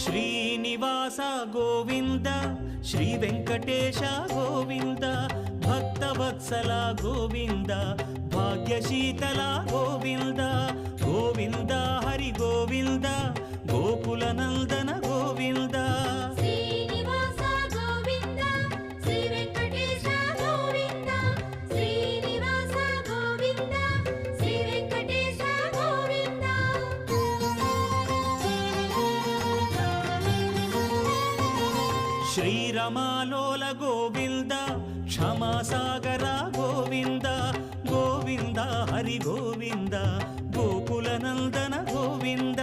Srinivasa Govinda Shri Venkatesha Govinda Bhaktavatsala Govinda భాగ్యశీతల Govinda Govinda Hari Govinda Gokula Nandana Govinda Srinivasa Govinda Shri Venkatesha Govinda Srinivasa Govinda Shri Venkatesha Govinda శ్రీరమాలోల Govinda క్షమాసాగర Govinda Govinda Hari Govinda Gokula Nandana Govinda